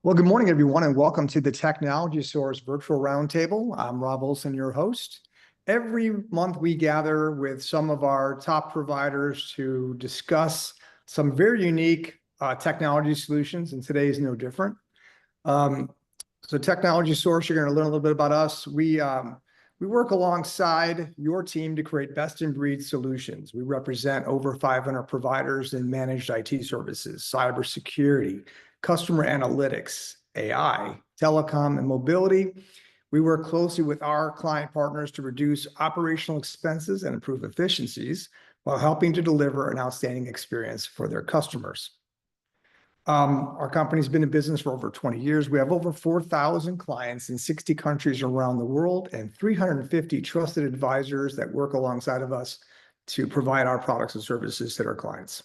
Well, good morning, everyone, and welcome to the Technology Source Virtual Roundtable. I'm Rob Olson, your host. Every month, we gather with some of our top providers to discuss some very unique technology solutions, and today is no different. So Technology Source, you're going to learn a little bit about us. We work alongside your team to create best-in-breed solutions. We represent over 500 providers in managed IT services, cybersecurity, customer analytics, AI, telecom, and mobility. We work closely with our client partners to reduce operational expenses and improve efficiencies while helping to deliver an outstanding experience for their customers. Our company's been in business for over 20 years. We have over 4,000 clients in 60 countries around the world and 350 trusted advisors that work alongside of us to provide our products and services to our clients.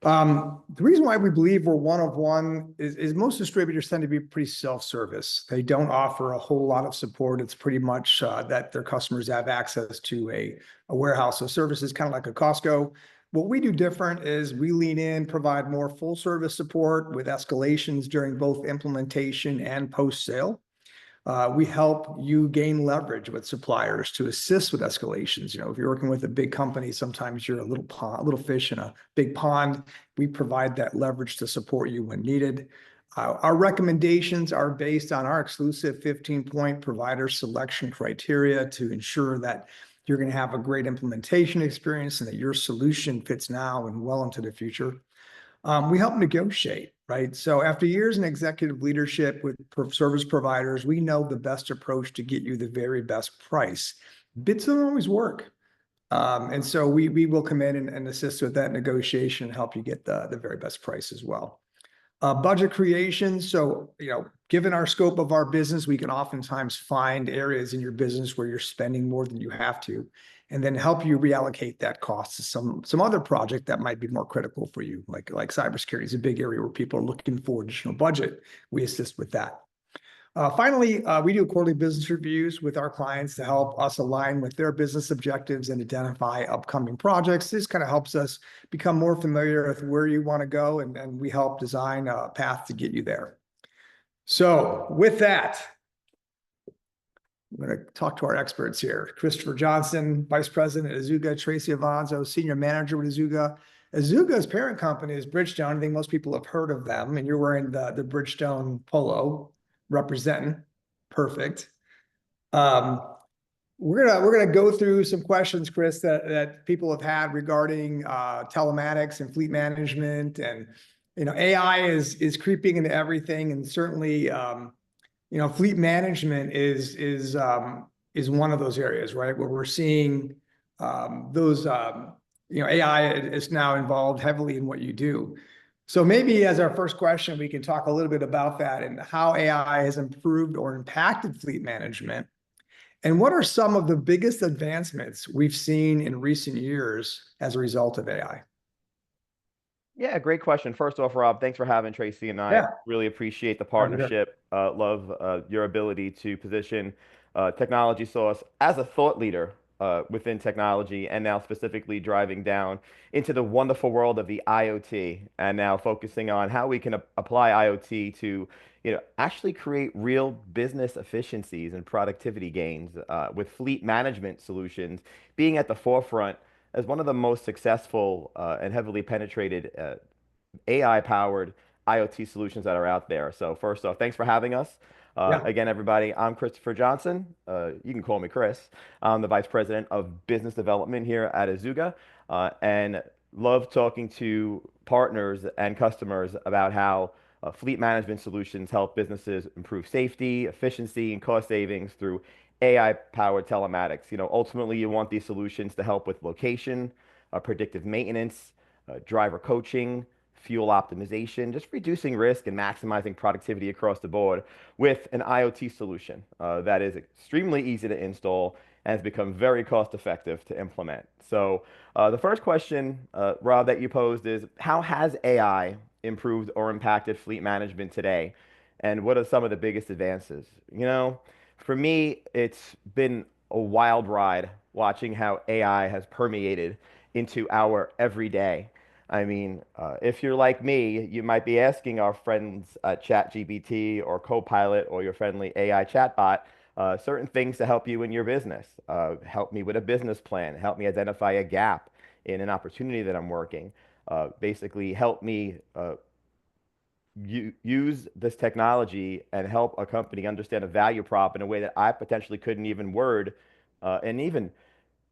The reason why we believe we're one of one is most distributors tend to be pretty self-service. They don't offer a whole lot of support. It's pretty much that their customers have access to a warehouse of services, kind of like a Costco. What we do different is we lean in, provide more full service support with escalations during both implementation and post-sale. We help you gain leverage with suppliers to assist with escalations. If you're working with a big company, sometimes you're a little fish in a big pond. We provide that leverage to support you when needed. Our recommendations are based on our exclusive 15-point provider selection criteria to ensure that you're going to have a great implementation experience and that your solution fits now and well into the future. We help negotiate, right? So after years in executive leadership with service providers, we know the best approach to get you the very best price. Bids don't always work. And so we will come in and assist with that negotiation and help you get the very best price as well. Budget creation. So, given our scope of our business, we can oftentimes find areas in your business where you're spending more than you have to, and then help you reallocate that cost to some other project that might be more critical for you, like cybersecurity is a big area where people are looking for additional budget. We assist with that. Finally, we do quarterly business reviews with our clients to help us align with their business objectives and identify upcoming projects. This kind of helps us become more familiar with where you want to go, and we help design a path to get you there. So with that, I'm going to talk to our experts here. Christopher Johnson, Vice President at Azuga, Tracy Avanzo, Senior Manager with Azuga. Azuga's parent company is Bridgestone. I think most people have heard of them, and you're wearing the Bridgestone polo. Representing. Perfect. We're gonna go through some questions, Chris, that people have had regarding telematics and fleet management, and AI is creeping into everything, and certainly fleet management is one of those areas, right, where we're seeing those AI is now involved heavily in what you do. So maybe as our first question, we can talk a little bit about that and how AI has improved or impacted fleet management. And what are some of the biggest advancements we've seen in recent years as a result of AI? Yeah, great question. First off, Rob, thanks for having Tracy and I. Yeah. Really appreciate the partnership. Love your ability to position Technology Source as a thought leader within technology, and now specifically driving down into the wonderful world of the IoT, and now focusing on how we can apply IoT to actually create real business efficiencies and productivity gains with fleet management solutions being at the forefront as one of the most successful and heavily penetrated AI-powered IoT solutions that are out there. So first off, thanks for having us. Again, everybody, I'm Christopher Johnson. You can call me Chris. I'm the Vice President of Business Development here at Azuga, and love talking to partners and customers about how fleet management solutions help businesses improve safety, efficiency, and cost savings through AI-powered telematics. Ultimately, you want these solutions to help with location, predictive maintenance, driver coaching, fuel optimization, just reducing risk and maximizing productivity across the board with an IoT solution that is extremely easy to install and has become very cost effective to implement. So the first question, Rob, that you posed is, how has AI improved or impacted fleet management today? And what are some of the biggest advances? For me, it's been a wild ride watching how AI has permeated into our everyday. I mean, if you're like me, you might be asking our friends at ChatGPT or Copilot or your friendly AI chatbot certain things to help you in your business. Help me with a business plan. Help me identify a gap in an opportunity that I'm working. Basically, help me use this technology and help a company understand a value prop in a way that I potentially couldn't even word. And even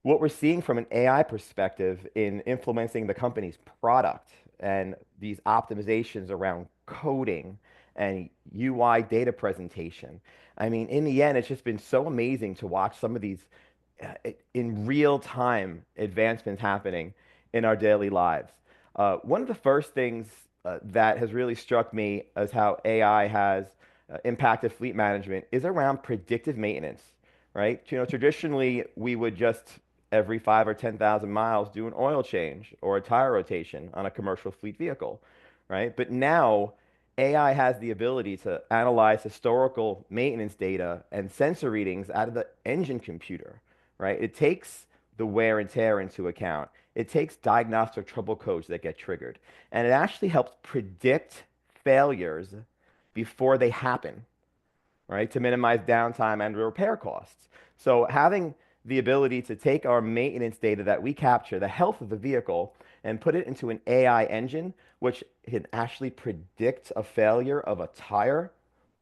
what we're seeing from an AI perspective in influencing the company's product and these optimizations around coding and UI data presentation. I mean, in the end, it's just been so amazing to watch some of these in real time advancements happening in our daily lives. One of the first things that has really struck me as how AI has impacted fleet management is around predictive maintenance, right? You know, traditionally we would just every 5 or 10,000 miles do an oil change or a tire rotation on a commercial fleet vehicle, right? But now AI has the ability to analyze historical maintenance data and sensor readings out of the engine computer, right? It takes the wear and tear into account. It takes diagnostic trouble codes that get triggered, and it actually helps predict failures before they happen, right, to minimize downtime and repair costs. So having the ability to take our maintenance data that we capture, the health of the vehicle, and put it into an AI engine, which can actually predict a failure of a tire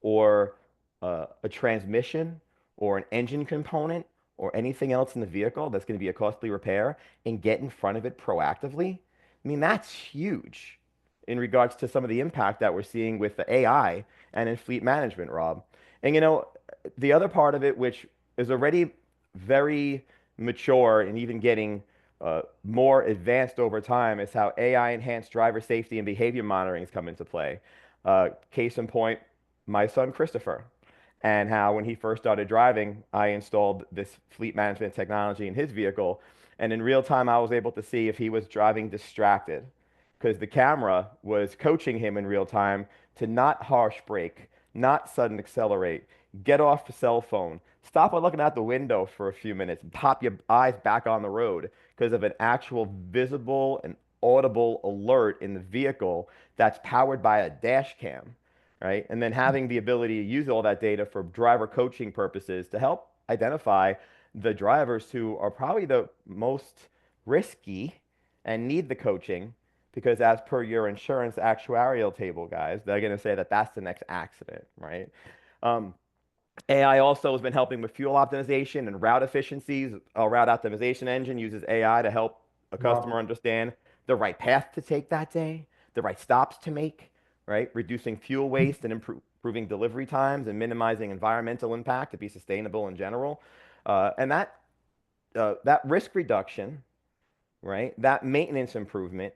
or a transmission or an engine component or anything else in the vehicle that's going to be a costly repair and get in front of it proactively. I mean, that's huge in regards to some of the impact that we're seeing with the AI and in fleet management, Rob. And you know, the other part of it, which is already very mature and even getting more advanced over time, is how AI enhanced driver safety and behavior monitoring has come into play. Case in point, my son Christopher, and how when he first started driving, I installed this fleet management technology in his vehicle. And in real time, I was able to see if he was driving distracted because the camera was coaching him in real time to not harsh brake, not sudden accelerate, get off the cell phone, stop by looking out the window for a few minutes, and pop your eyes back on the road because of an actual visible and audible alert in the vehicle that's powered by a dash cam, right? And then having the ability to use all that data for driver coaching purposes to help identify the drivers who are probably the most risky and need the coaching because as per your insurance actuarial table, guys, they're going to say that that's the next accident, right? Um, AI also has been helping with fuel optimization and route efficiencies. A route optimization engine uses AI to help a customer Wow. understand the right path to take that day, the right stops to make, right? Reducing fuel waste and improving delivery times and minimizing environmental impact to be sustainable in general. And that risk reduction, right? That maintenance improvement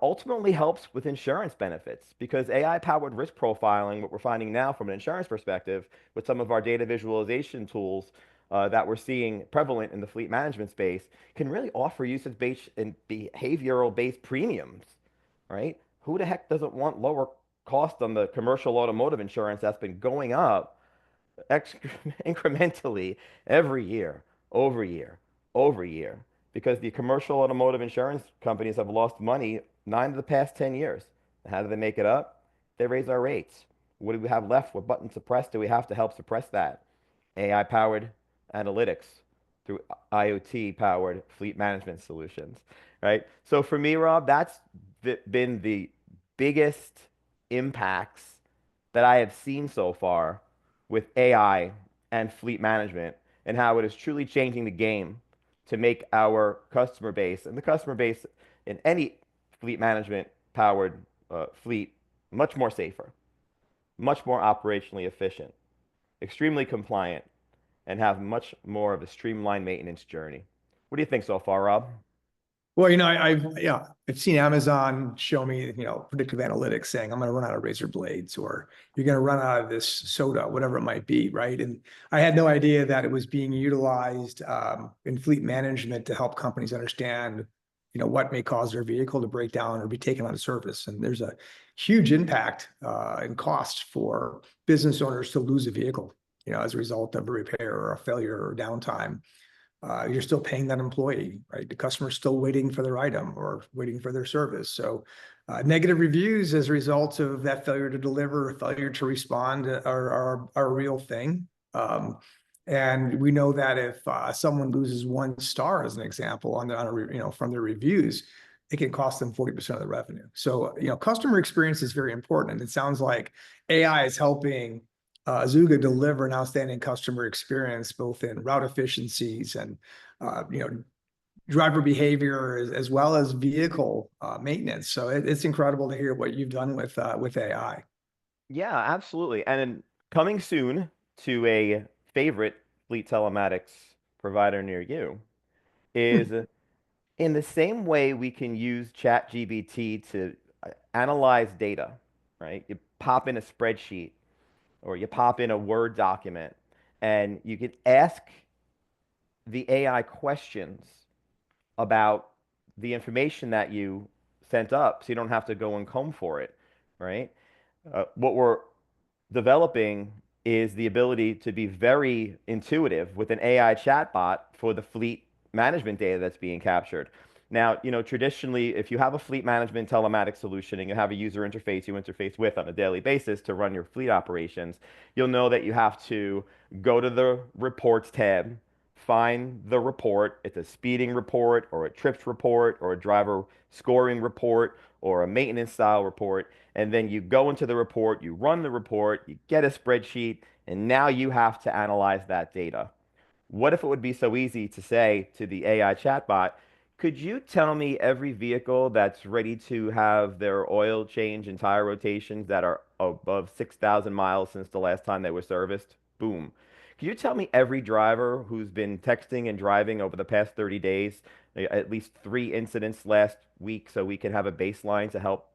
ultimately helps with insurance benefits because AI-powered risk profiling, what we're finding now from an insurance perspective with some of our data visualization tools that we're seeing prevalent in the fleet management space, can really offer usage-based and behavioral-based premiums, right? Who the heck doesn't want lower cost on the commercial automotive insurance that's been going up ex incrementally every year, over year, over year, because the commercial automotive insurance companies have lost money 9 of the past 10 years. How do they make it up? They raise our rates. What do we have left? What button to press do we have to help suppress that? AI-powered analytics through IoT-powered fleet management solutions, right? So for me, Rob, that's been the biggest impacts that I have seen so far with AI and fleet management and how it is truly changing the game to make our customer base and the customer base in any fleet management powered fleet much more safer, much more operationally efficient, extremely compliant, and have much more of a streamlined maintenance journey. What do you think so far, Rob? Well, I've seen Amazon show me, predictive analytics saying I'm going to run out of razor blades or you're going to run out of this soda, whatever it might be, right? And I had no idea that it was being utilized in fleet management to help companies understand, what may cause their vehicle to break down or be taken out of service. And there's a huge impact and cost for business owners to lose a vehicle, as a result of a repair or a failure or downtime. you're still paying that employee, right? The customer's still waiting for their item or waiting for their service. So negative reviews as a result of that failure to deliver, failure to respond are a real thing. And we know that if someone loses 1 star, as an example, from their reviews, it can cost them 40% of the revenue. So, customer experience is very important. And it sounds like AI is helping Azuga deliver an outstanding customer experience, both in route efficiencies and, driver behavior as well as vehicle maintenance. So it's incredible to hear what you've done with AI. Yeah, absolutely. And then coming soon to a favorite fleet telematics provider near you is in the same way we can use ChatGPT to analyze data, right? You pop in a spreadsheet or you pop in a Word document and you can ask the AI questions about the information that you sent up so you don't have to go and comb for it, right? What we're developing is the ability to be very intuitive with an AI chatbot for the fleet management data that's being captured. Now, traditionally, if you have a fleet management telematics solution and you have a user interface you interface with on a daily basis to run your fleet operations, you'll know that you have to go to the reports tab, find the report. It's a speeding report or a trips report or a driver scoring report or a maintenance style report. And then you go into the report, you run the report, you get a spreadsheet, and now you have to analyze that data. What if it would be so easy to say to the AI chatbot, could you tell me every vehicle that's ready to have their oil change and tire rotations that are above 6,000 miles since the last time they were serviced? Boom. Could you tell me every driver who's been texting and driving over the past 30 days, at least 3 incidents last week, so we can have a baseline to help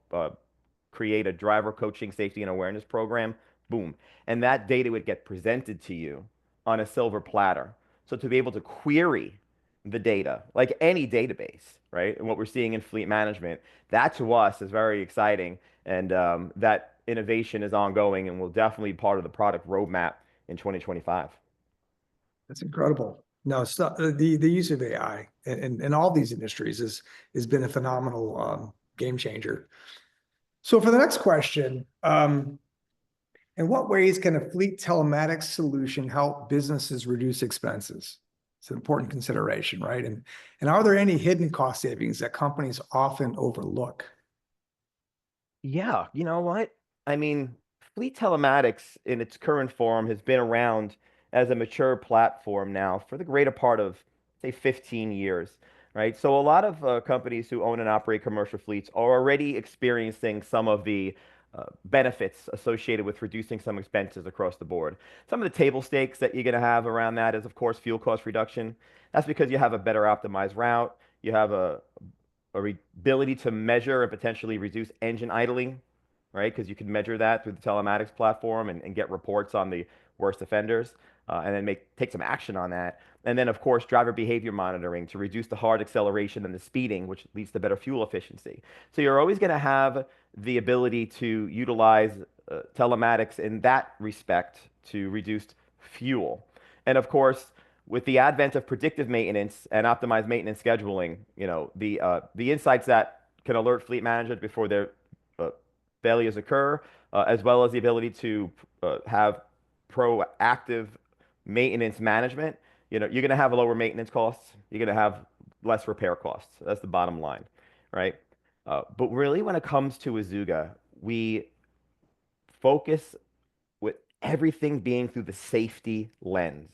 create a driver coaching safety and awareness program? Boom. And that data would get presented to you on a silver platter. So to be able to query the data, like any database, right? And what we're seeing in fleet management, that to us is very exciting. And that innovation is ongoing and will definitely be part of the product roadmap in 2025. That's incredible. No, so the use of AI in all these industries has been a phenomenal game changer. So for the next question, in what ways can a fleet telematics solution help businesses reduce expenses? It's an important consideration, right? And are there any hidden cost savings that companies often overlook? Yeah, you know what? I mean, fleet telematics in its current form has been around as a mature platform now for the greater part of, say, 15 years, right? So a lot of companies who own and operate commercial fleets are already experiencing some of the benefits associated with reducing some expenses across the board. Some of the table stakes that you're going to have around that is, of course, fuel cost reduction. That's because you have a better optimized route. You have a ability to measure and potentially reduce engine idling, right? Because you can measure that through the telematics platform and get reports on the worst offenders, and then take some action on that. And then, of course, driver behavior monitoring to reduce the hard acceleration and the speeding, which leads to better fuel efficiency. So you're always going to have the ability to utilize telematics in that respect to reduce fuel. And of course, with the advent of predictive maintenance and optimized maintenance scheduling, the insights that can alert fleet managers before their uh, failures occur, as well as the ability to have proactive maintenance management. You're going to have lower maintenance costs. You're going to have less repair costs. That's the bottom line, right? But really, when it comes to Azuga, we focus with everything being through the safety lens.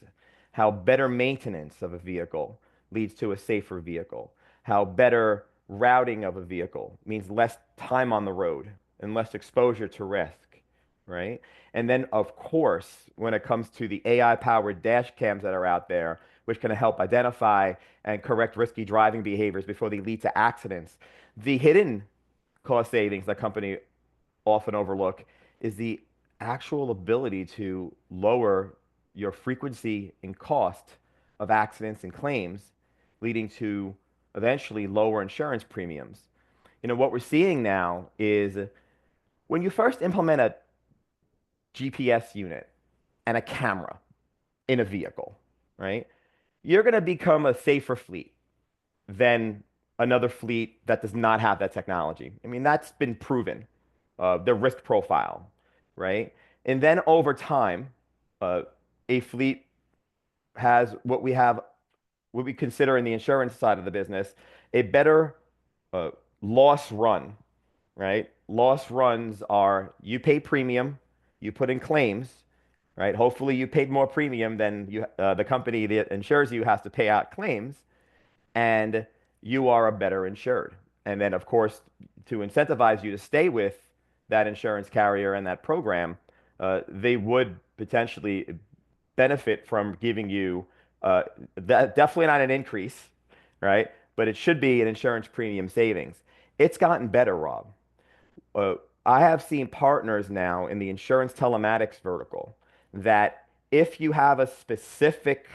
How better maintenance of a vehicle leads to a safer vehicle. How better routing of a vehicle means less time on the road and less exposure to risk, right? And then, of course, when it comes to the AI-powered dash cams that are out there, which can help identify and correct risky driving behaviors before they lead to accidents, the hidden cost savings that company often overlook is the actual ability to lower your frequency and cost of accidents and claims, leading to eventually lower insurance premiums. What we're seeing now is when you first implement a GPS unit and a camera in a vehicle, right? you're going to become a safer fleet than another fleet that does not have that technology. I mean, that's been proven, the risk profile, right? And then over time, uh, a fleet has what we consider in the insurance side of the business, a better uh, loss run, right? Loss runs are you pay premium, you put in claims, right? Hopefully you paid more premium than the company that insures you has to pay out claims, and you are a better insured. And then, of course, to incentivize you to stay with that insurance carrier and that program, they would potentially benefit from giving you that definitely not an increase, right? But it should be an insurance premium savings. It's gotten better, Rob. uh, I have seen partners now in the insurance telematics vertical that if you have a specific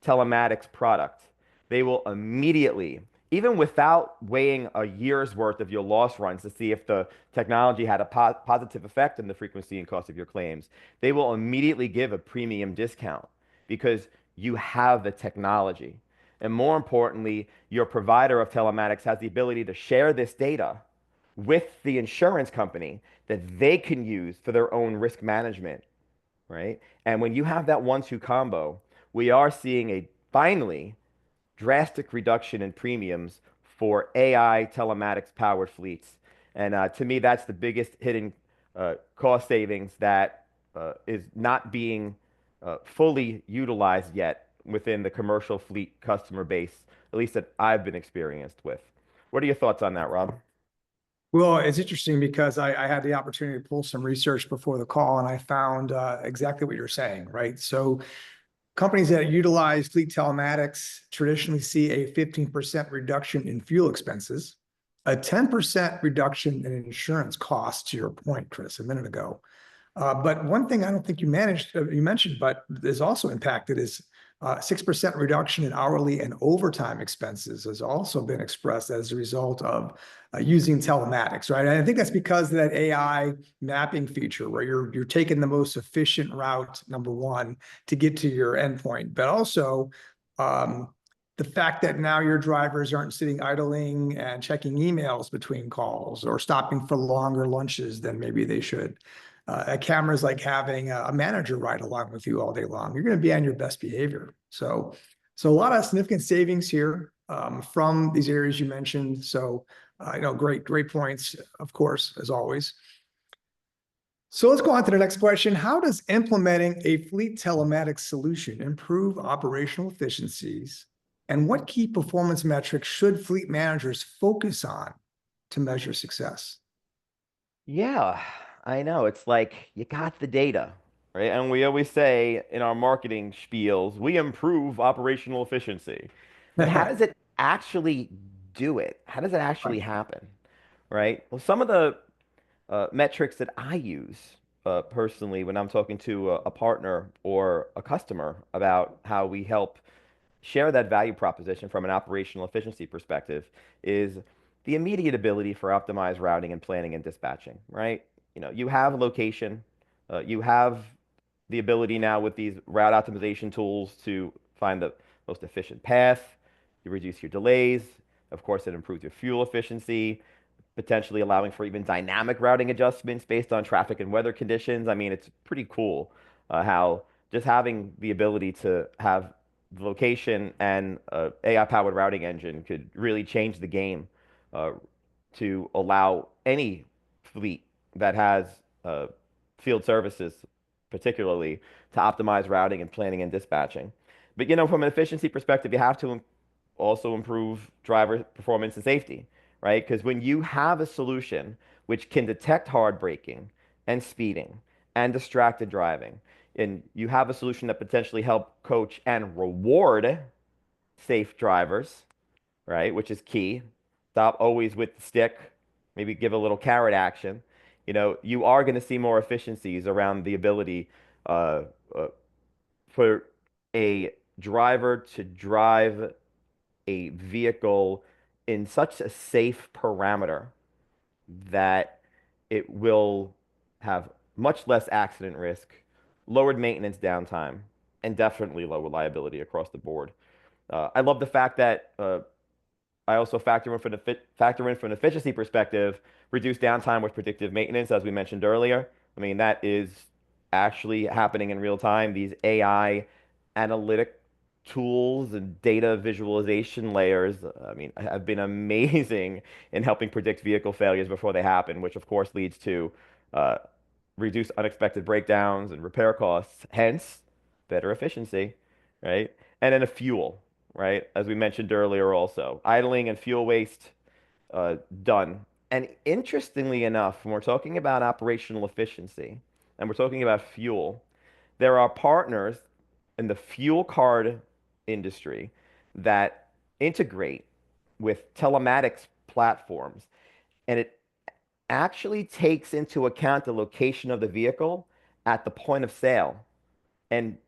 telematics product, they will immediately, even without weighing a year's worth of your loss runs to see if the technology had a positive effect on the frequency and cost of your claims, they will immediately give a premium discount because you have the technology. And more importantly, your provider of telematics has the ability to share this data with the insurance company that they can use for their own risk management, right? And when you have that 1-2 combo, we are seeing a finally drastic reduction in premiums for AI telematics powered fleets. And to me, that's the biggest hidden cost savings that is not being fully utilized yet within the commercial fleet customer base, at least that I've been experienced with. What are your thoughts on that, Rob? Well, it's interesting because I had the opportunity to pull some research before the call, and I found exactly what you're saying, right? So companies that utilize fleet telematics traditionally see a 15% reduction in fuel expenses, a 10% reduction in insurance costs, to your point, Chris, a minute ago. But one thing I don't think you mentioned, but is also impacted is 6% reduction in hourly and overtime expenses has also been expressed as a result of using telematics, right? And I think that's because of that AI mapping feature where you're taking the most efficient route, number one, to get to your endpoint, but also um, the fact that now your drivers aren't sitting idling and checking emails between calls or stopping for longer lunches than maybe they should. A camera is like having a manager ride along with you all day long. You're going to be on your best behavior. So a lot of significant savings here from these areas you mentioned. So, great points, of course, as always. So let's go on to the next question. How does implementing a fleet telematics solution improve operational efficiencies? And what key performance metrics should fleet managers focus on to measure success? Yeah, I know. It's like you got the data, right? And we always say in our marketing spiels, we improve operational efficiency. But how does it actually do it? How does it actually happen, right? Well, some of the metrics that I use personally when I'm talking to a partner or a customer about how we help share that value proposition from an operational efficiency perspective is the immediate ability for optimized routing and planning and dispatching, right? You have location, you have the ability now with these route optimization tools to find the most efficient path, you reduce your delays. Of course, it improves your fuel efficiency, potentially allowing for even dynamic routing adjustments based on traffic and weather conditions. I mean, it's pretty cool how just having the ability to have the location and AI-powered routing engine could really change the game uh, to allow any fleet that has uh, field services, particularly, to optimize routing and planning and dispatching. But from an efficiency perspective, you have to also improve driver performance and safety, right? Because when you have a solution which can detect hard braking and speeding and distracted driving, and you have a solution that potentially help coach and reward safe drivers, right? Which is key. Stop always with the stick, maybe give a little carrot action. You are going to see more efficiencies around the ability uh, uh, for a driver to drive a vehicle in such a safe parameter that it will have much less accident risk, lowered maintenance downtime, and definitely lower liability across the board. I love the fact that I also factor in from an efficiency perspective, reduce downtime with predictive maintenance, as we mentioned earlier. I mean, that is actually happening in real time. These AI analytic tools and data visualization layers, I mean, have been amazing in helping predict vehicle failures before they happen, which of course leads to uh, reduce unexpected breakdowns and repair costs, hence better efficiency, right? And then a fuel, right? As we mentioned earlier, also idling and fuel waste uh, done. And interestingly enough, when we're talking about operational efficiency and we're talking about fuel, there are partners in the fuel card industry that integrate with telematics platforms, and it actually takes into account the location of the vehicle at the point of sale and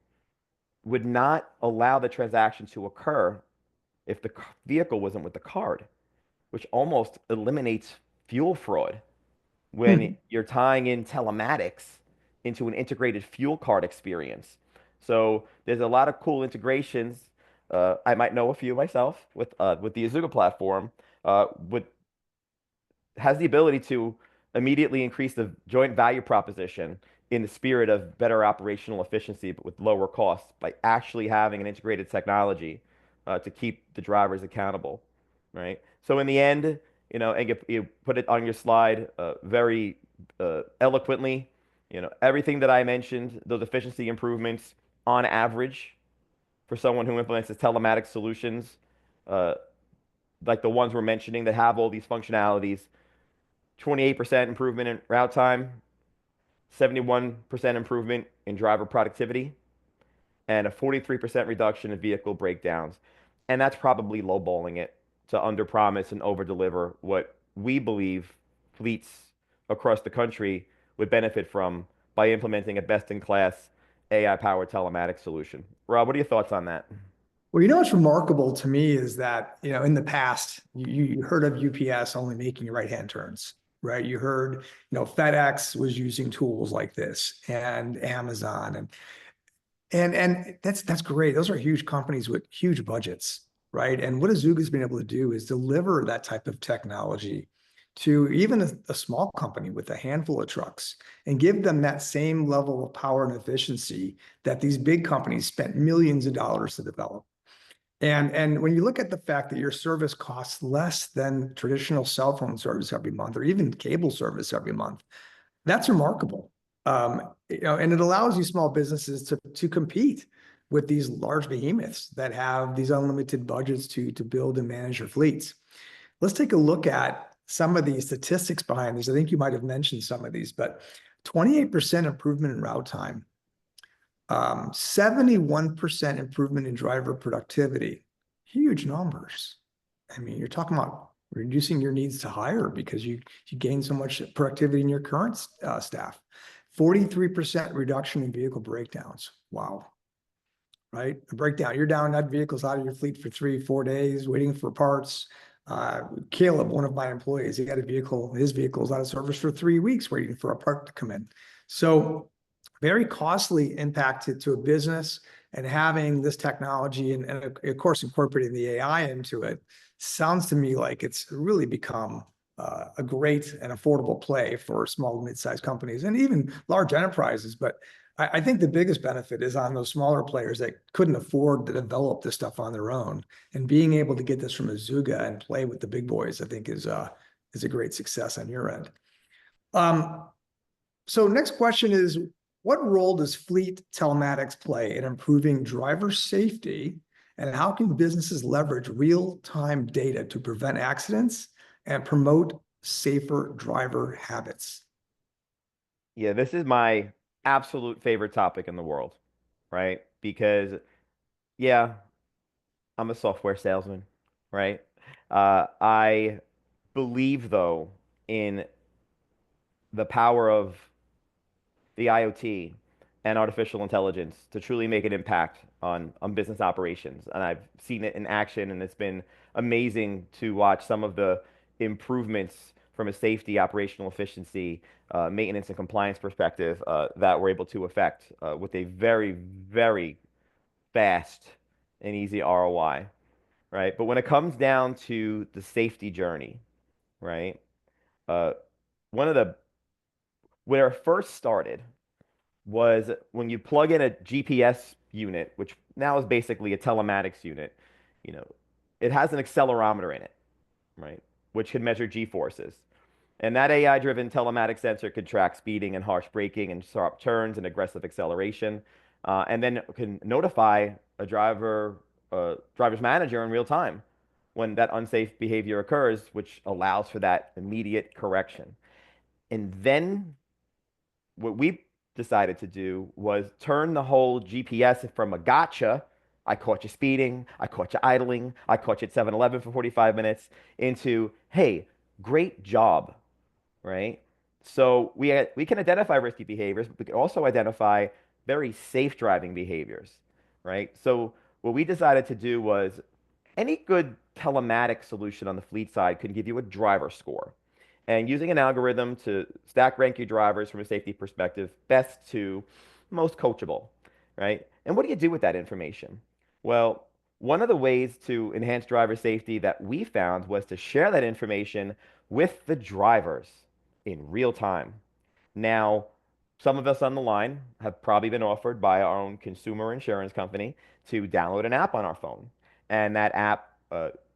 would not allow the transaction to occur if the vehicle wasn't with the card, which almost eliminates fuel fraud when Hmm. you're tying in telematics into an integrated fuel card experience. So there's a lot of cool integrations. I might know a few myself with the Azuga platform. With has the ability to immediately increase the joint value proposition in the spirit of better operational efficiency, but with lower costs by actually having an integrated technology to keep the drivers accountable, right? So in the end, and you put it on your slide very eloquently, everything that I mentioned, those efficiency improvements on average for someone who implements the telematic solutions, uh, like the ones we're mentioning that have all these functionalities, 28% improvement in route time, 71% improvement in driver productivity, and a 43% reduction in vehicle breakdowns. And that's probably lowballing it to underpromise and overdeliver what we believe fleets across the country would benefit from by implementing a best-in-class AI-powered telematics solution. Rob, what are your thoughts on that? Well, what's remarkable to me is that, in the past, you heard of UPS only making right-hand turns, right? You heard, FedEx was using tools like this and Amazon and that's great. Those are huge companies with huge budgets, right? And what Azuga's been able to do is deliver that type of technology to even a small company with a handful of trucks and give them that same level of power and efficiency that these big companies spent millions of dollars to develop. And when you look at the fact that your service costs less than traditional cell phone service every month, or even cable service every month, that's remarkable. And it allows you small businesses to compete with these large behemoths that have these unlimited budgets to build and manage your fleets. Let's take a look at some of the statistics behind this. I think you might have mentioned some of these, but 28% improvement in route time, 71% improvement in driver productivity, huge numbers. I mean, you're talking about reducing your needs to hire because you gain so much productivity in your current staff. 43% reduction in vehicle breakdowns. Wow. Right? A breakdown. You're down that vehicle's out of your fleet for 3, 4 days waiting for parts. Caleb, one of my employees, he got his vehicle's out of service for 3 weeks waiting for a part to come in. So very costly impact to a business, and having this technology and of course incorporating the AI into it sounds to me like it's really become a great and affordable play for small and mid-sized companies and even large enterprises. But I think the biggest benefit is on those smaller players that couldn't afford to develop this stuff on their own, and being able to get this from Azuga and play with the big boys, I think is a great success on your end. Um, so next question is, what role does fleet telematics play in improving driver safety, and how can businesses leverage real-time data to prevent accidents and promote safer driver habits? Yeah, this is my absolute favorite topic in the world, right? Because, yeah, I'm a software salesman, right? I believe, though, in the power of the IoT and artificial intelligence to truly make an impact on business operations. And I've seen it in action, and it's been amazing to watch some of the improvements from a safety, operational efficiency, maintenance, and compliance perspective that we're able to affect with a very, very fast and easy ROI, right? But when it comes down to the safety journey, right? Uh, one of the where it first started was when you plug in a GPS unit, which now is basically a telematics unit, you know, it has an accelerometer in it, right? Which can measure G forces. And that AI-driven telematic sensor could track speeding and harsh braking and sharp turns and aggressive acceleration, and then can notify a driver's manager in real time when that unsafe behavior occurs, which allows for that immediate correction. And then what we decided to do was turn the whole GPS from a gotcha, I caught you speeding, I caught you idling, I caught you at 7-Eleven for 45 minutes, into, hey, great job, right? So we can identify risky behaviors, but we can also identify very safe driving behaviors, right? So what we decided to do was any good telematic solution on the fleet side can give you a driver score. And using an algorithm to stack rank your drivers from a safety perspective, best to most coachable, right? And what do you do with that information? Well, one of the ways to enhance driver safety that we found was to share that information with the drivers in real time. Now, some of us on the line have probably been offered by our own consumer insurance company to download an app on our phone. And that app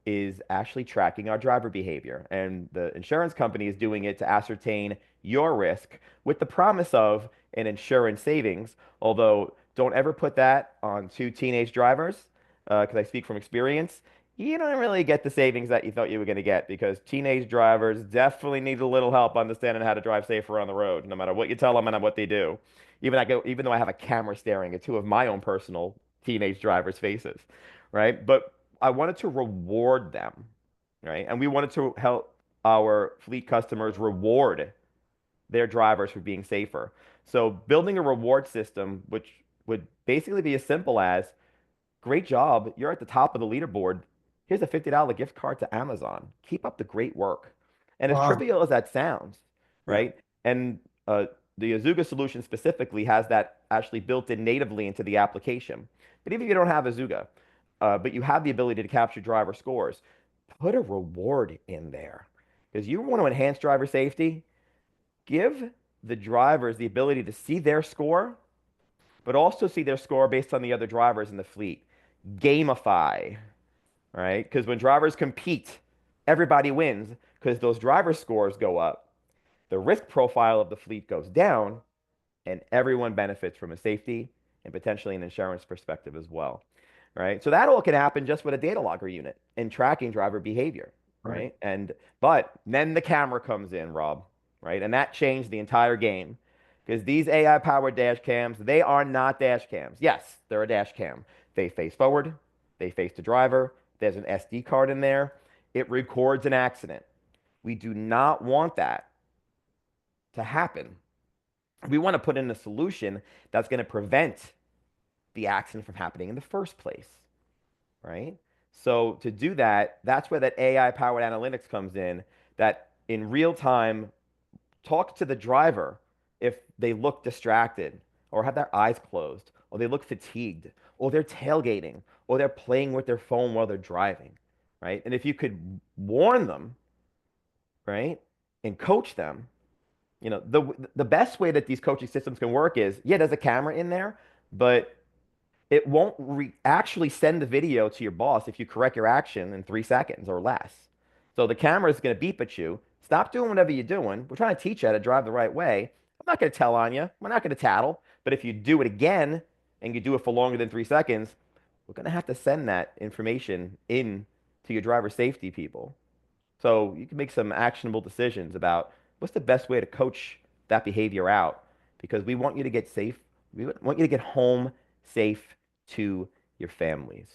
is actually tracking our driver behavior. And the insurance company is doing it to ascertain your risk with the promise of an insurance savings. Although, don't ever put that on two teenage drivers, because I speak from experience. You don't really get the savings that you thought you were going to get because teenage drivers definitely need a little help understanding how to drive safer on the road, no matter what you tell them and what they do. Even though I have a camera staring at two of my own personal teenage drivers' faces, right? But I wanted to reward them, right? And we wanted to help our fleet customers reward their drivers for being safer. So building a reward system, which would basically be as simple as great job. You're at the top of the leaderboard. Here's a $50 gift card to Amazon. Keep up the great work. And as Wow. trivial as that sounds, Yeah. right? And the Azuga solution specifically has that actually built in natively into the application. But even if you don't have Azuga, but you have the ability to capture driver scores, put a reward in there. Because you want to enhance driver safety, give the drivers the ability to see their score, but also see their score based on the other drivers in the fleet. Gamify, right? Because when drivers compete, everybody wins because those driver scores go up, the risk profile of the fleet goes down, and everyone benefits from a safety and potentially an insurance perspective as well, right? So that all can happen just with a data logger unit and tracking driver behavior, Right. right? But then the camera comes in, Rob, right? And that changed the entire game because these AI powered dash cams, they are not dash cams. Yes, they're a dash cam. They face forward, they face the driver, there's an SD card in there, it records an accident. We do not want that to happen. We want to put in a solution that's going to prevent the accident from happening in the first place, right? So to do that, that's where that AI powered analytics comes in, that in real time talk to the driver if they look distracted or have their eyes closed or they look fatigued or they're tailgating or they're playing with their phone while they're driving, right? And if you could warn them, right, and coach them, the best way that these coaching systems can work is, yeah, there's a camera in there, but it won't actually send the video to your boss if you correct your action in 3 seconds or less. So the camera is going to beep at you. Stop doing whatever you're doing. We're trying to teach you how to drive the right way. I'm not going to tell on you. We're not going to tattle. But if you do it again and you do it for longer than 3 seconds, we're going to have to send that information in to your driver safety people. So you can make some actionable decisions about what's the best way to coach that behavior out because we want you to get safe. We want you to get home safe to your families,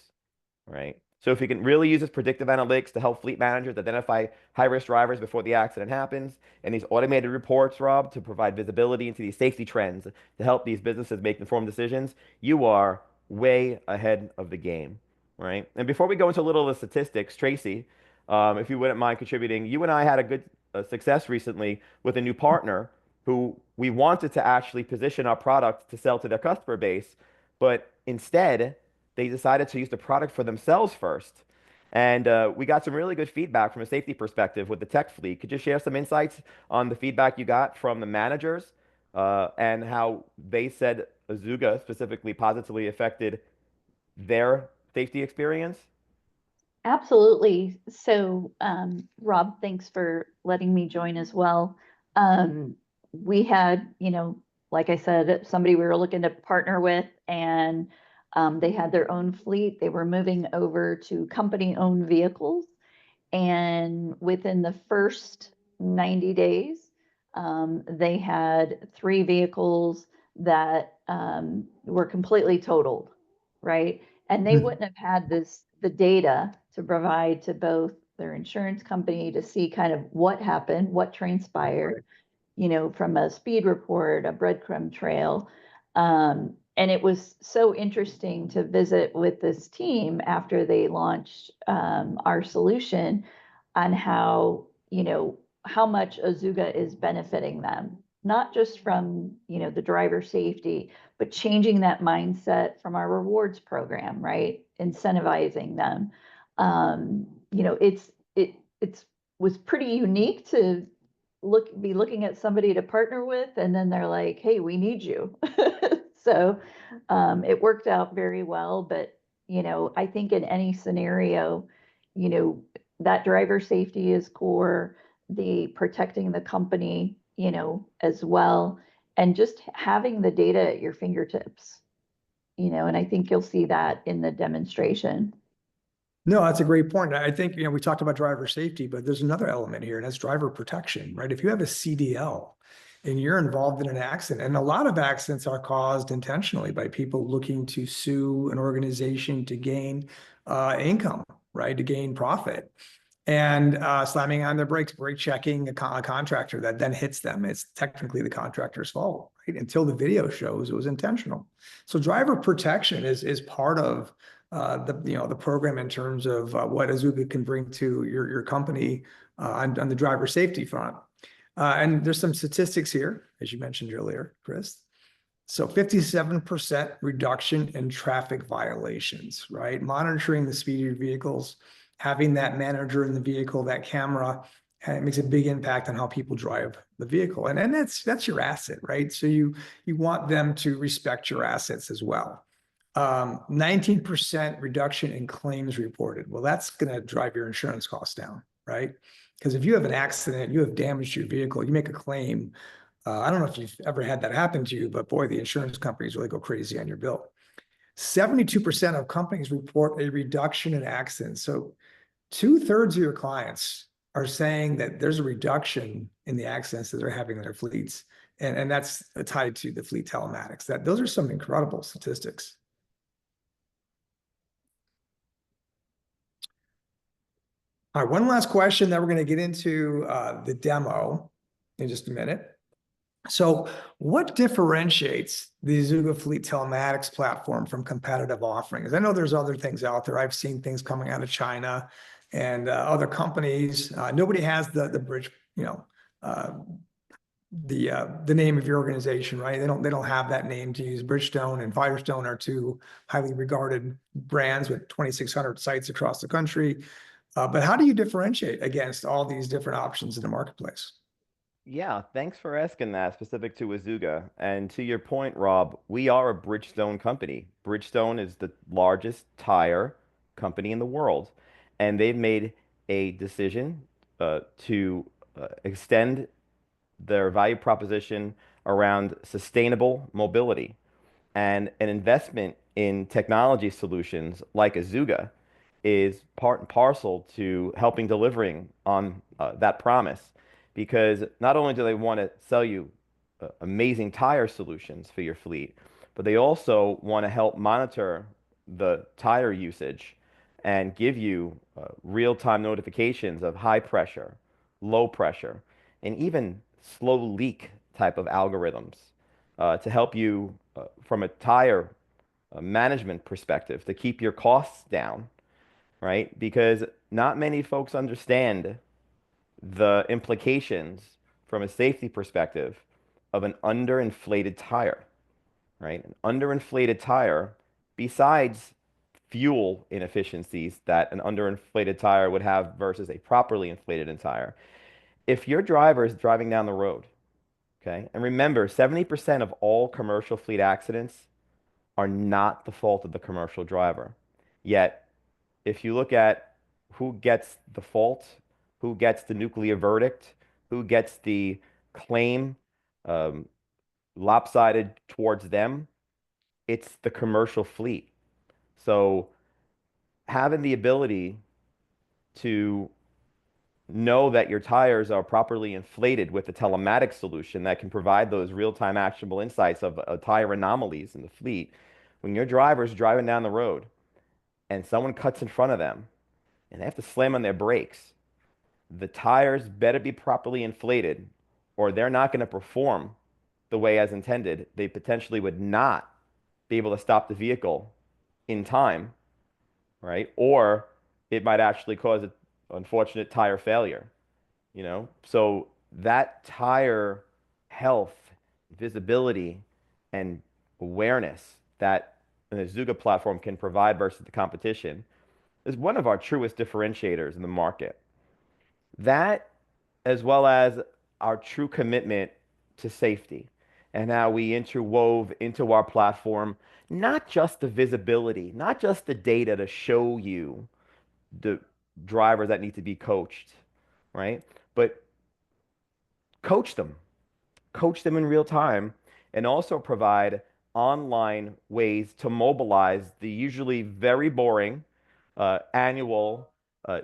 right? So if you can really use this predictive analytics to help fleet managers identify high-risk drivers before the accident happens, and these automated reports, Rob, to provide visibility into these safety trends to help these businesses make informed decisions, you are way ahead of the game, right? And before we go into a little of the statistics, Tracy, if you wouldn't mind contributing, you and I had a good success recently with a new partner who we wanted to actually position our product to sell to their customer base, but instead they decided to use the product for themselves first. And we got some really good feedback from a safety perspective with the tech fleet. Could you share some insights on the feedback you got from the managers and how they said Azuga specifically positively affected their safety experience? Absolutely. So, Rob, thanks for letting me join as well. We had, like I said, somebody we were looking to partner with, and they had their own fleet. They were moving over to company-owned vehicles. And within the first 90 days, they had three vehicles that were completely totaled, right? And they wouldn't have had the data to provide to both their insurance company to see kind of what happened, what transpired, from a speed report, a breadcrumb trail. And it was so interesting to visit with this team after they launched our solution on how much Azuga is benefiting them, not just from, the driver safety, but changing that mindset from our rewards program, right? Incentivizing them. It's was pretty unique to be looking at somebody to partner with, and then they're like, hey, we need you. So it worked out very well. But I think in any scenario, you know that driver safety is core, the protecting the company, as well, and just having the data at your fingertips, and I think you'll see that in the demonstration. No, that's a great point. I think, we talked about driver safety, but there's another element here, and that's driver protection, right? If you have a CDL and you're involved in an accident, and a lot of accidents are caused intentionally by people looking to sue an organization to gain income, right? To gain profit. And slamming on their brakes, brake checking a contractor that then hits them. It's technically the contractor's fault, right? Until the video shows it was intentional. So driver protection is part of the program in terms of what Azuga can bring to your company on the driver safety front. And there's some statistics here, as you mentioned earlier, Chris. So 57% reduction in traffic violations, right? Monitoring the speed of your vehicles, having that manager in the vehicle, that camera, it makes a big impact on how people drive the vehicle. And that's your asset, right? So you want them to respect your assets as well. 19% reduction in claims reported. Well, that's going to drive your insurance costs down, right? Because if you have an accident, you have damaged your vehicle, you make a claim. I don't know if you've ever had that happen to you, but boy, the insurance companies really go crazy on your bill. 72% of companies report a reduction in accidents. So 2/3 of your clients are saying that there's a reduction in the accidents that they're having in their fleets. And that's tied to the fleet telematics. Those are some incredible statistics. All right, one last question, then we're going to get into the demo in just a minute. So what differentiates the Azuga Fleet Telematics platform from competitive offerings? I know there's other things out there. I've seen things coming out of China and other companies. Nobody has the bridge, the name of your organization, right? They don't have that name to use. Bridgestone and Firestone are two highly regarded brands with 2,600 sites across the country. But how do you differentiate against all these different options in the marketplace? Yeah, thanks for asking that specific to Azuga. And to your point, Rob, we are a Bridgestone company. Bridgestone is the largest tire company in the world, and they've made a decision to extend their value proposition around sustainable mobility. And an investment in technology solutions like Azuga is part and parcel to helping delivering on that promise. Because not only do they want to sell you amazing tire solutions for your fleet, but they also want to help monitor the tire usage and give you real-time notifications of high pressure, low pressure, and even slow leak type of algorithms to help you from a tire management perspective to keep your costs down, right? Because not many folks understand the implications from a safety perspective of an underinflated tire, right? An underinflated tire, besides fuel inefficiencies that an underinflated tire would have versus a properly inflated tire. If your driver is driving down the road, okay, and remember, 70% of all commercial fleet accidents are not the fault of the commercial driver. Yet, if you look at who gets the fault, who gets the nuclear verdict, who gets the claim um, lopsided towards them, it's the commercial fleet. So having the ability to know that your tires are properly inflated with a telematics solution that can provide those real-time actionable insights of tire anomalies in the fleet. When your driver's driving down the road and someone cuts in front of them and they have to slam on their brakes, the tires better be properly inflated or they're not going to perform the way as intended. They potentially would not be able to stop the vehicle in time, right? Or it might actually cause an unfortunate tire failure, you know? So that tire health, visibility, and awareness that an Azuga platform can provide versus the competition is one of our truest differentiators in the market. That, as well as our true commitment to safety and how we interwove into our platform, not just the visibility, not just the data to show you the drivers that need to be coached, right? But coach them coach them in real time, and also provide online ways to mobilize the usually very boring annual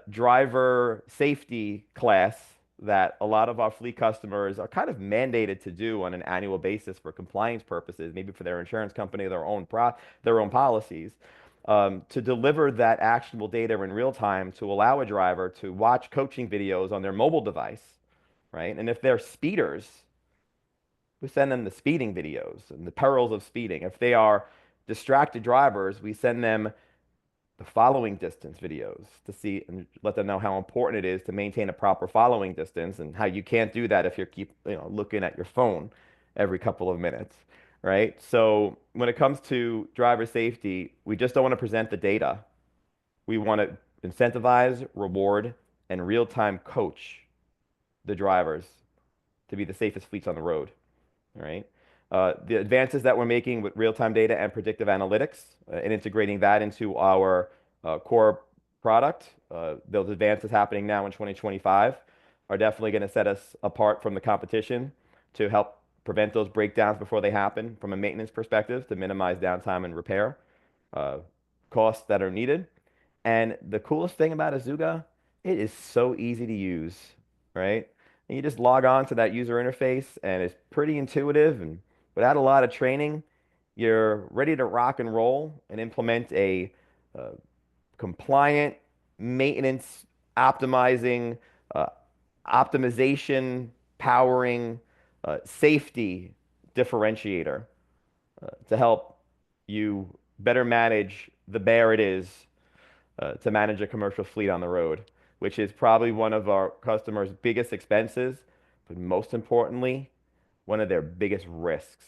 driver safety class that a lot of our fleet customers are kind of mandated to do on an annual basis for compliance purposes, maybe for their insurance company, their own policies. To deliver that actionable data in real time to allow a driver to watch coaching videos on their mobile device, right? And if they're speeders, we send them the speeding videos and the perils of speeding. If they are distracted drivers, we send them the following distance videos to see and let them know how important it is to maintain a proper following distance and how you can't do that if you keep, looking at your phone every couple of minutes, right? So when it comes to driver safety, we just don't want to present the data. We want to incentivize, reward, and real-time coach the drivers to be the safest fleets on the road. All right. The advances that we're making with real-time data and predictive analytics and integrating that into our core product, those advances happening now in 2025 are definitely going to set us apart from the competition to help prevent those breakdowns before they happen from a maintenance perspective to minimize downtime and repair costs that are needed. And the coolest thing about Azuga, it is so easy to use, right? And you just log on to that user interface and it's pretty intuitive, and without a lot of training, you're ready to rock and roll and implement a compliant maintenance optimizing, uh, optimization powering, safety differentiator to help you better manage the bear it is to manage a commercial fleet on the road, which is probably one of our customers' biggest expenses, but most importantly, one of their biggest risks.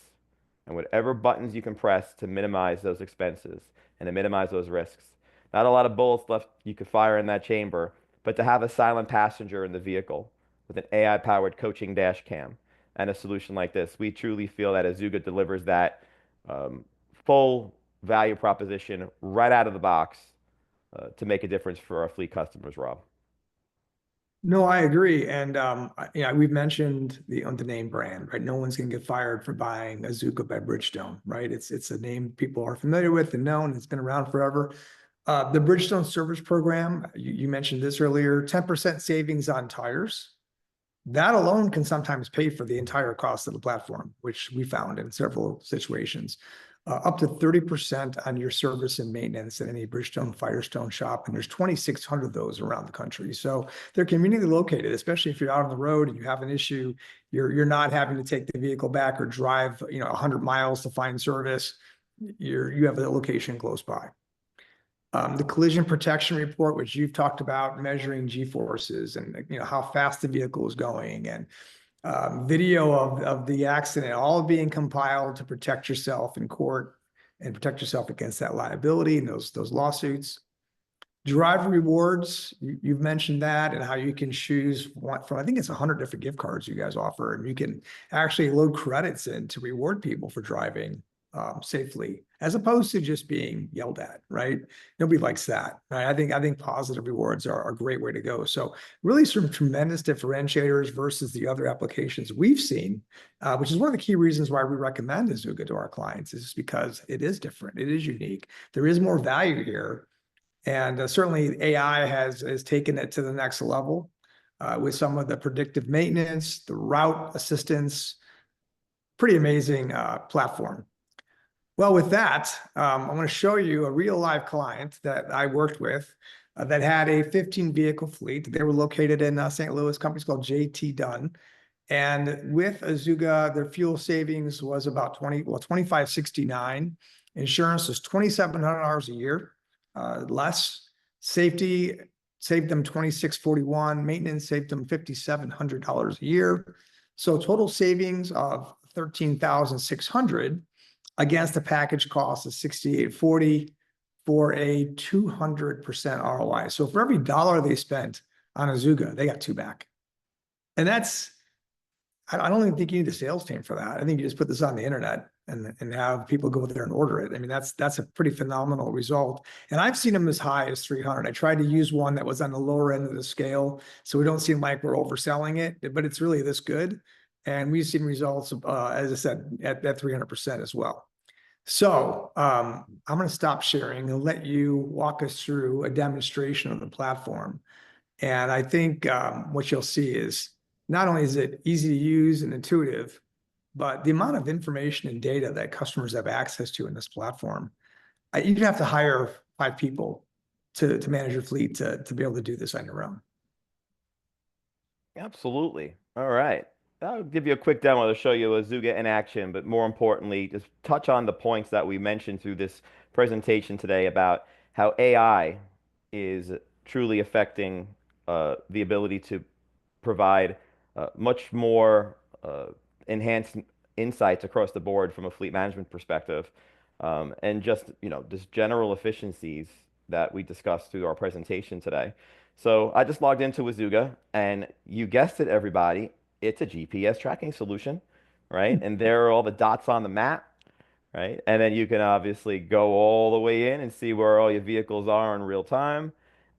And whatever buttons you can press to minimize those expenses and to minimize those risks. Not a lot of bullets left you could fire in that chamber, but to have a silent passenger in the vehicle with an AI-powered coaching dash cam and a solution like this, we truly feel that Azuga delivers that full value proposition right out of the box to make a difference for our fleet customers, Rob. No, I agree. And we've mentioned the name brand, right? No one's gonna get fired for buying Azuga by Bridgestone, right? It's a name people are familiar with and known. It's been around forever. The Bridgestone Service Program, you mentioned this earlier, 10% savings on tires. That alone can sometimes pay for the entire cost of the platform, which we found in several situations. Up to 30% on your service and maintenance at any Bridgestone Firestone shop, and there's 2,600 of those around the country. So they're conveniently located, especially if you're out on the road and you have an issue. You're not having to take the vehicle back or drive 100 miles to find service. You have a location close by. The collision protection report, which you've talked about, measuring G-forces and how fast the vehicle is going, and video of the accident, all being compiled to protect yourself in court and protect yourself against that liability and those lawsuits. Driver rewards, you've mentioned that, and how you can choose one from, I think it's 100 different gift cards you guys offer, and you can actually load credits in to reward people for driving safely, as opposed to just being yelled at, right? Nobody likes that, right? I think positive rewards are a great way to go. So really some tremendous differentiators versus the other applications we've seen, which is one of the key reasons why we recommend Azuga to our clients, is because it is different, it is unique, there is more value here. And certainly AI has taken it to the next level with some of the predictive maintenance, the route assistance. Pretty amazing platform. Well, with that, I want to show you a real live client that I worked with that had a 15 vehicle fleet. They were located in St. Louis. Company's called JT Dunn. And with Azuga, their fuel savings was about 2569. Insurance was $2,700 a year less. Safety saved them 2641. Maintenance saved them $5,700 a year. So total savings of 13,600 against a package cost of 6840 for a 200% ROI. So for every dollar they spent on Azuga, they got two back. And that's, I don't even think you need a sales team for that. I think you just put this on the internet and have people go there and order it. I mean, that's a pretty phenomenal result. And I've seen them as high as 300. I tried to use one that was on the lower end of the scale, so we don't seem like we're overselling it, but it's really this good. And we've seen results, as I said, at 300% as well. So I'm going to stop sharing and let you walk us through a demonstration of the platform. And I think what you'll see is not only is it easy to use and intuitive, but the amount of information and data that customers have access to in this platform, you'd have to hire 5 people to manage your fleet to be able to do this on your own. Absolutely. All right. I'll give you a quick demo to show you Azuga in action, but more importantly, just touch on the points that we mentioned through this presentation today about how AI is truly affecting the ability to provide much more enhanced insights across the board from a fleet management perspective, and just just general efficiencies that we discussed through our presentation today. So I just logged into Azuga, and you guessed it, everybody, it's a GPS tracking solution, right? And there are all the dots on the map, right? And then you can obviously go all the way in and see where all your vehicles are in real time,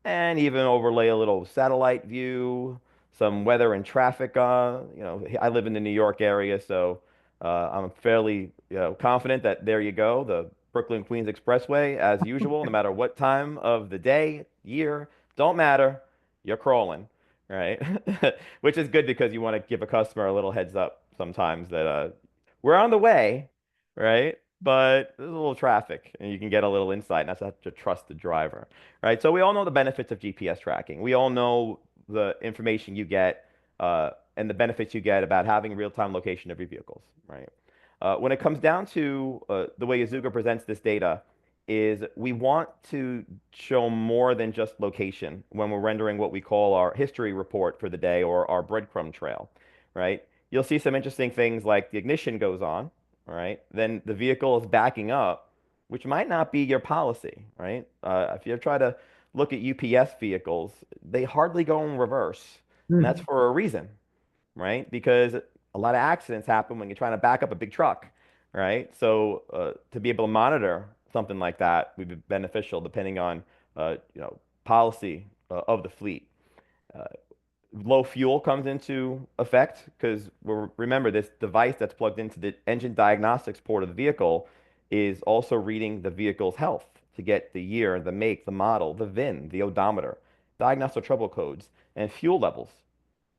and even overlay a little satellite view, some weather and traffic. I live in the New York area, so I'm fairly confident that there you go, the Brooklyn Queens Expressway, as usual, no matter what time of the day, year, don't matter, you're crawling, right? Which is good because you want to give a customer a little heads up sometimes that we're on the way, right? But there's a little traffic and you can get a little insight, and that's have to trust the driver, right? So we all know the benefits of GPS tracking. We all know the information you get and the benefits you get about having real-time location of your vehicles, right? When it comes down to the way Azuga presents this data, is we want to show more than just location when we're rendering what we call our history report for the day or our breadcrumb trail, right? You'll see some interesting things like the ignition goes on, right? Then the vehicle is backing up, which might not be your policy, right? If you try to look at UPS vehicles, they hardly go in reverse, and that's for a reason, right? Because a lot of accidents happen when you're trying to back up a big truck, right? So to be able to monitor something like that would be beneficial depending on policy of the fleet. Low fuel comes into effect because remember, this device that's plugged into the engine diagnostics port of the vehicle is also reading the vehicle's health to get the year, the make, the model, the VIN, the odometer, diagnostic trouble codes, and fuel levels.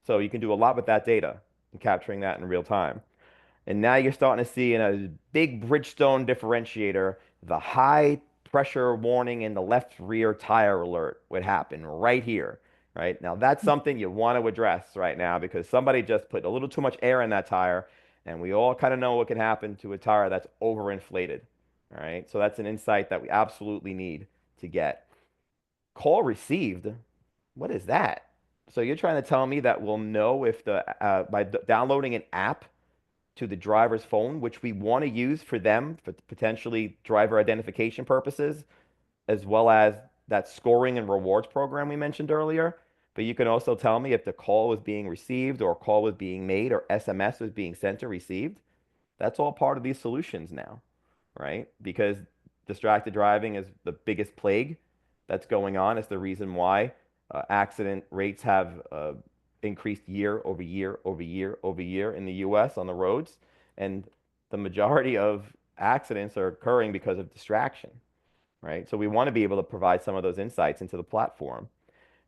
So you can do a lot with that data and capturing that in real time. And now you're starting to see in a big Bridgestone differentiator, the high pressure warning in the left rear tire alert would happen right here, right? Now that's something you want to address right now because somebody just put a little too much air in that tire, and we all kind of know what can happen to a tire that's overinflated, all right? So that's an insight that we absolutely need to get. Call received, what is that? So you're trying to tell me that we'll know if by downloading an app to the driver's phone, which we want to use for them for potentially driver identification purposes, as well as that scoring and rewards program we mentioned earlier. But you can also tell me if the call was being received or a call was being made or SMS was being sent or received. That's all part of these solutions now, right? Because distracted driving is the biggest plague that's going on. It's the reason why accident rates have increased year over year over year over year in the US on the roads. And the majority of accidents are occurring because of distraction, right? So we want to be able to provide some of those insights into the platform,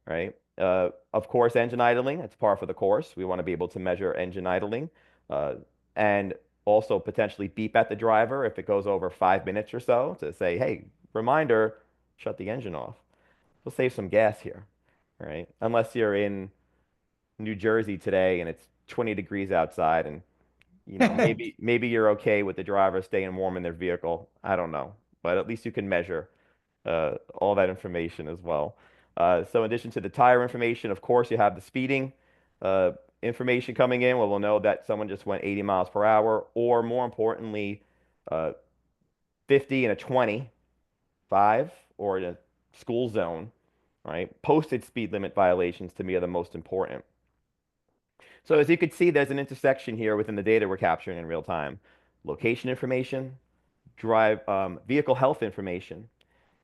right? Of course, engine idling, it's par for the course. We want to be able to measure engine idling and also potentially beep at the driver if it goes over 5 minutes or so to say, hey, reminder, shut the engine off. We'll save some gas here, right? Unless you're in New Jersey today and it's 20 degrees outside and maybe you're okay with the driver staying warm in their vehicle. I don't know, but at least you can measure all that information as well. So in addition to the tire information, of course, you have the speeding information coming in where we'll know that someone just went 80 miles per hour, or more importantly, uh, 50 and a 25, or in a school zone, right? Posted speed limit violations to me are the most important. So as you can see, there's an intersection here within the data we're capturing in real time. Location information, vehicle health information,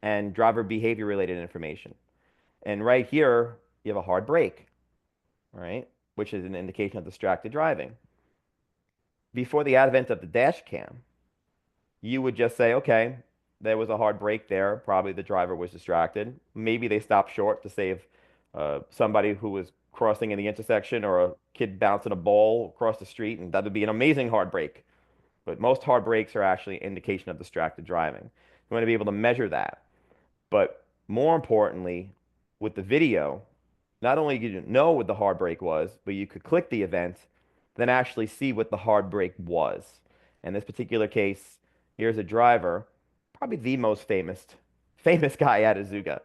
and driver behavior related information. And right here, you have a hard brake, right? Which is an indication of distracted driving. Before the advent of the dash cam, you would just say, okay, there was a hard brake there. Probably the driver was distracted. Maybe they stopped short to save somebody who was crossing in the intersection or a kid bouncing a ball across the street, and that would be an amazing hard brake. But most hard brakes are actually an indication of distracted driving. You want to be able to measure that. But more importantly, with the video, not only did you know what the hard brake was, but you could click the event, then actually see what the hard brake was. In this particular case, here's a driver, probably the most famous guy at Azuga.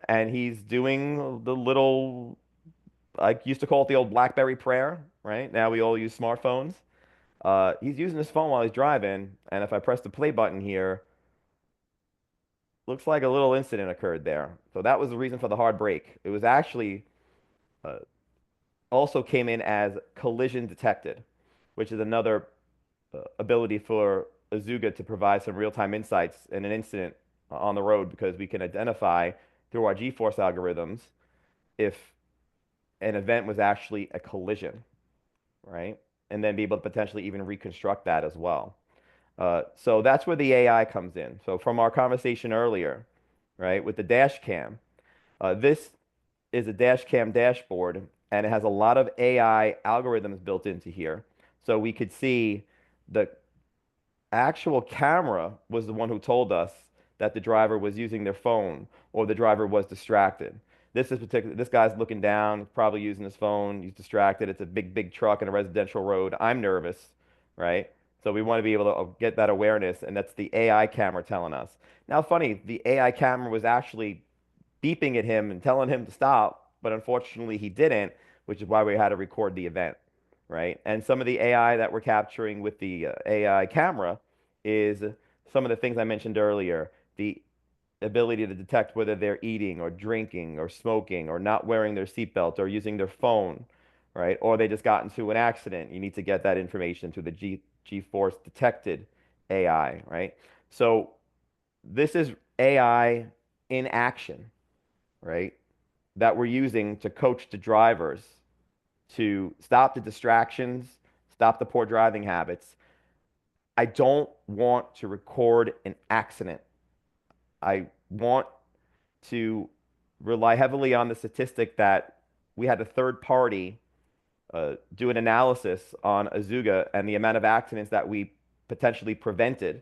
And he's doing the little, I used to call it the old BlackBerry prayer, right? Now we all use smartphones. He's using his phone while he's driving, and if I press the play button here, looks like a little incident occurred there. So that was the reason for the hard brake. It was actually uh, also came in as collision detected, which is another ability for Azuga to provide some real-time insights in an incident on the road, because we can identify through our G-force algorithms if an event was actually a collision, right? And then be able to potentially even reconstruct that as well. So that's where the AI comes in. So from our conversation earlier, right, with the dash cam, this is a dash cam dashboard, and it has a lot of AI algorithms built into here. So we could see the actual camera was the one who told us that the driver was using their phone or the driver was distracted. This guy's looking down, probably using his phone. He's distracted. It's a big truck in a residential road. I'm nervous, right? So we want to be able to get that awareness, and that's the AI camera telling us. Now, funny, the AI camera was actually beeping at him and telling him to stop, but unfortunately he didn't, which is why we had to record the event, right? And some of the AI that we're capturing with the AI camera is some of the things I mentioned earlier, the ability to detect whether they're eating or drinking or smoking or not wearing their seatbelt or using their phone, right? Or they just got into an accident. You need to get that information through the G-force detected AI, right? So this is AI in action, right? That we're using to coach the drivers to stop the distractions, stop the poor driving habits. I don't want to record an accident. I want to rely heavily on the statistic that we had a third party do an analysis on Azuga and the amount of accidents that we potentially prevented.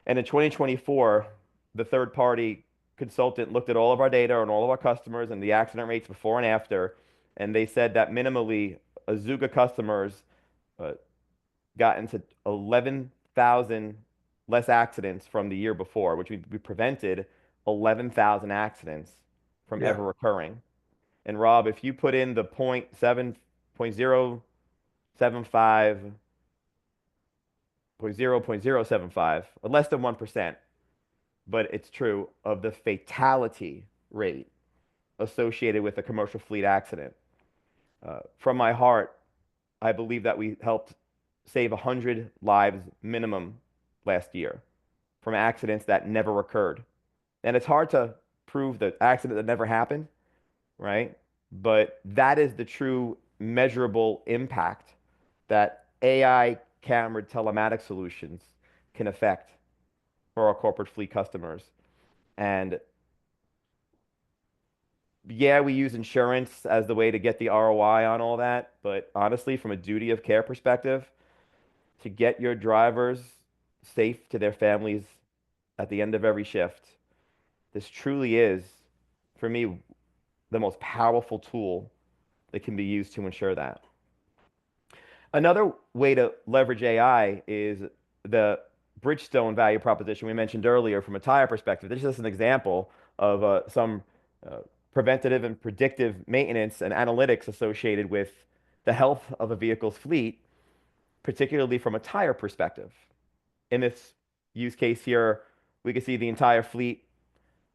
And in 2024, the third party consultant looked at all of our data and all of our customers and the accident rates before and after, and they said that minimally Azuga customers uh, got into 11,000 less accidents from the year before, which we prevented 11,000 accidents from ever occurring. And Rob, if you put in the 0.7, 0.075 0.075, or less than 1%, but it's true, of the fatality rate associated with a commercial fleet accident. From my heart, I believe that we helped save 100 lives minimum last year from accidents that never occurred. And it's hard to prove the accident that never happened, right? But that is the true measurable impact that AI camera telematic solutions can affect for our corporate fleet customers. And yeah, we use insurance as the way to get the ROI on all that. But honestly, from a duty of care perspective, to get your drivers safe to their families at the end of every shift, this truly is, for me, the most powerful tool that can be used to ensure that. Another way to leverage AI is the Bridgestone value proposition we mentioned earlier from a tire perspective. This is just an example of some uh, preventative and predictive maintenance and analytics associated with the health of a vehicle's fleet, particularly from a tire perspective. In this use case here, we can see the entire fleet,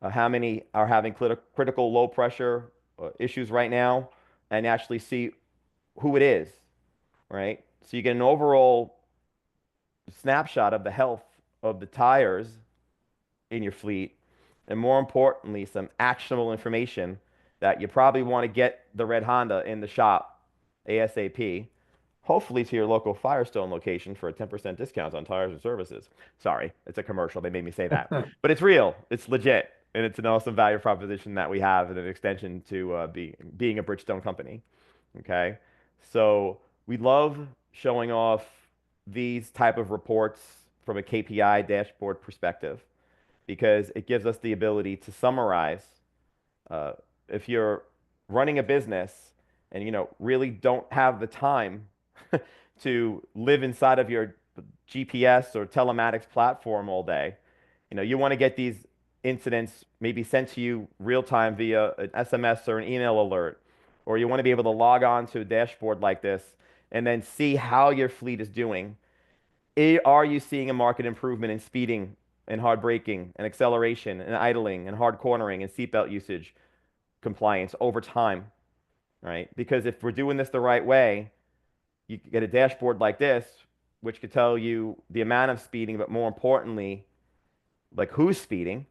how many are having critical low pressure issues right now, and actually see who it is, right? So you get an overall snapshot of the health of the tires in your fleet, and more importantly, some actionable information that you probably want to get the red Honda in the shop ASAP, hopefully to your local Firestone location for a 10% discount on tires and services. Sorry, it's a commercial. They made me say that. But it's real. It's legit. And it's an awesome value proposition that we have and an extension to being a Bridgestone company. Okay. So we love showing off these type of reports from a KPI dashboard perspective because it gives us the ability to summarize uh, if you're running a business and really don't have the time to live inside of your GPS or telematics platform all day. You want to get these incidents maybe sent to you real time via an SMS or an email alert, or you want to be able to log on to a dashboard like this and then see how your fleet is doing. Are you seeing a market improvement in speeding and hard braking and acceleration and idling and hard cornering and seatbelt usage compliance over time, right? Because if we're doing this the right way, you get a dashboard like this, which could tell you the amount of speeding, but more importantly, like who's speeding,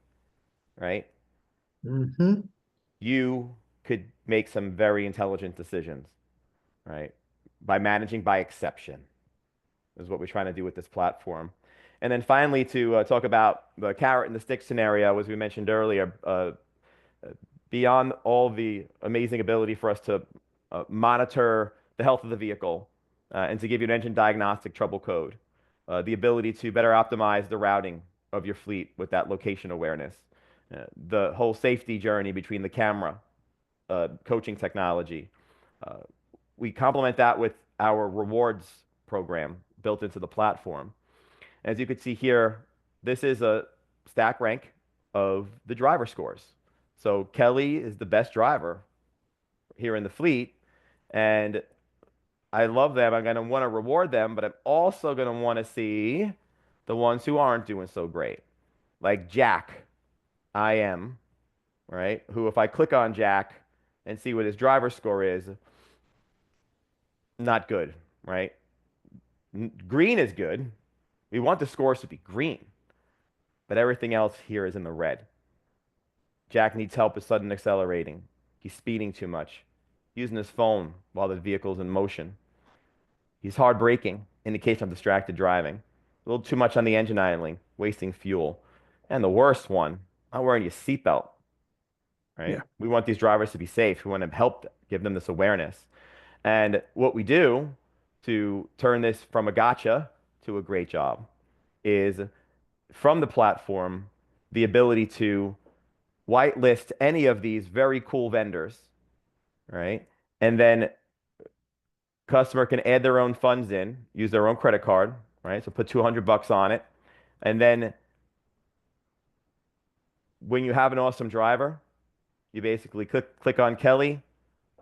right? Mm-hmm. You could make some very intelligent decisions, right? By managing by exception is what we're trying to do with this platform. And then finally, to talk about the carrot and the stick scenario, as we mentioned earlier, beyond all the amazing ability for us to monitor the health of the vehicle and to give you an engine diagnostic trouble code, the ability to better optimize the routing of your fleet with that location awareness, the whole safety journey between the camera, coaching technology. Uh, we complement that with our rewards program built into the platform. As you can see here, this is a stack rank of the driver scores. So Kelly is the best driver here in the fleet, and I love them. I'm going to want to reward them, but I'm also going to want to see the ones who aren't doing so great, like Jack, I am, right? Who, if I click on Jack and see what his driver score is, not good, right? Green is good. We want the scores to be green, but everything else here is in the red. Jack needs help with sudden accelerating. He's speeding too much, using his phone while the vehicle's in motion. He's hard braking, indication of distracted driving. A little too much on the engine idling, wasting fuel. And the worst one, not wearing your seatbelt, right? Yeah. We want these drivers to be safe. We want to help give them this awareness. And what we do to turn this from a gotcha to a great job is from the platform, the ability to whitelist any of these very cool vendors, right? And then customer can add their own funds in, use their own credit card, right? So put 200 bucks on it. And then when you have an awesome driver, you basically click on Kelly,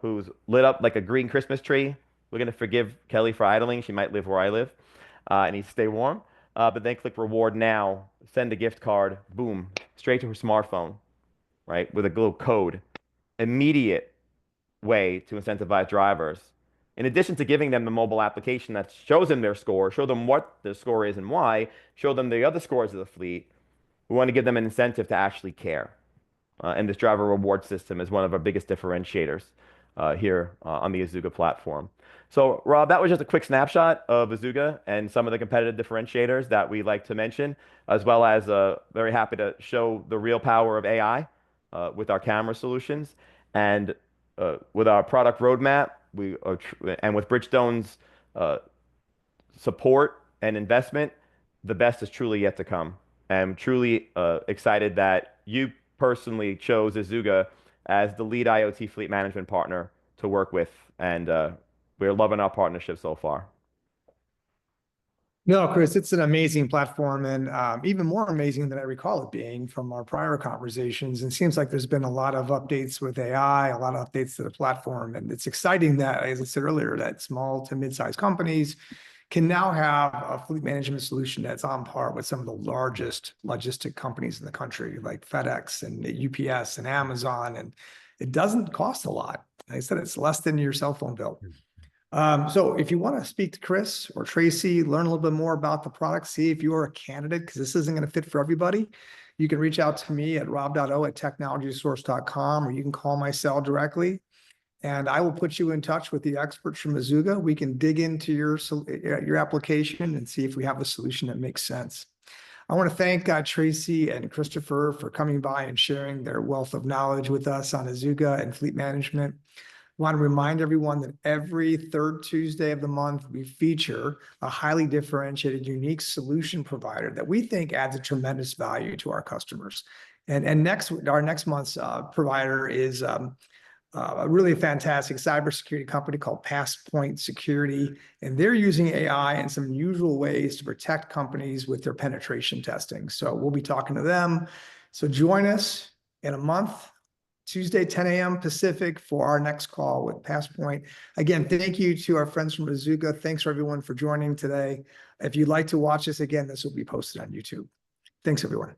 who's lit up like a green Christmas tree We're going to forgive Kelly for idling. She might live where I live and needs to stay warm. But then click reward now, send a gift card, boom, straight to her smartphone, right? With a little code. Immediate way to incentivize drivers. In addition to giving them the mobile application that shows them their score, show them what their score is and why, show them the other scores of the fleet, we want to give them an incentive to actually care. And this driver reward system is one of our biggest differentiators here on the Azuga platform. So, Rob, that was just a quick snapshot of Azuga and some of the competitive differentiators that we like to mention, as well as very happy to show the real power of AI with our camera solutions. And with our product roadmap, and with Bridgestone's support and investment, the best is truly yet to come. I'm truly excited that you personally chose Azuga as the lead IoT fleet management partner to work with, and we're loving our partnership so far. No, Chris, it's an amazing platform, and even more amazing than I recall it being from our prior conversations. And it seems like there's been a lot of updates with AI, a lot of updates to the platform. And it's exciting that, as I said earlier, that small to mid-sized companies can now have a fleet management solution that's on par with some of the largest logistic companies in the country, like FedEx and UPS and Amazon. And it doesn't cost a lot. Like I said, it's less than your cell phone bill. So if you want to speak to Chris or Tracy, learn a little bit more about the product, see if you're a candidate, because this isn't going to fit for everybody, you can reach out to me at rob.o@technologysource.com, or you can call my cell directly, and I will put you in touch with the experts from Azuga. We can dig into your application and see if we have a solution that makes sense. I want to thank Tracy and Christopher for coming by and sharing their wealth of knowledge with us on Azuga and fleet management. I want to remind everyone that every third Tuesday of the month, we feature a highly differentiated, unique solution provider that we think adds a tremendous value to our customers. And our next month's provider is a really fantastic cybersecurity company called Passpoint Security. And they're using AI in some unusual ways to protect companies with their penetration testing. So we'll be talking to them. So join us in a month, Tuesday, 10 a.m. Pacific, for our next call with Passpoint. Again, thank you to our friends from Azuga. Thanks for everyone for joining today. If you'd like to watch this again, this will be posted on YouTube. Thanks, everyone.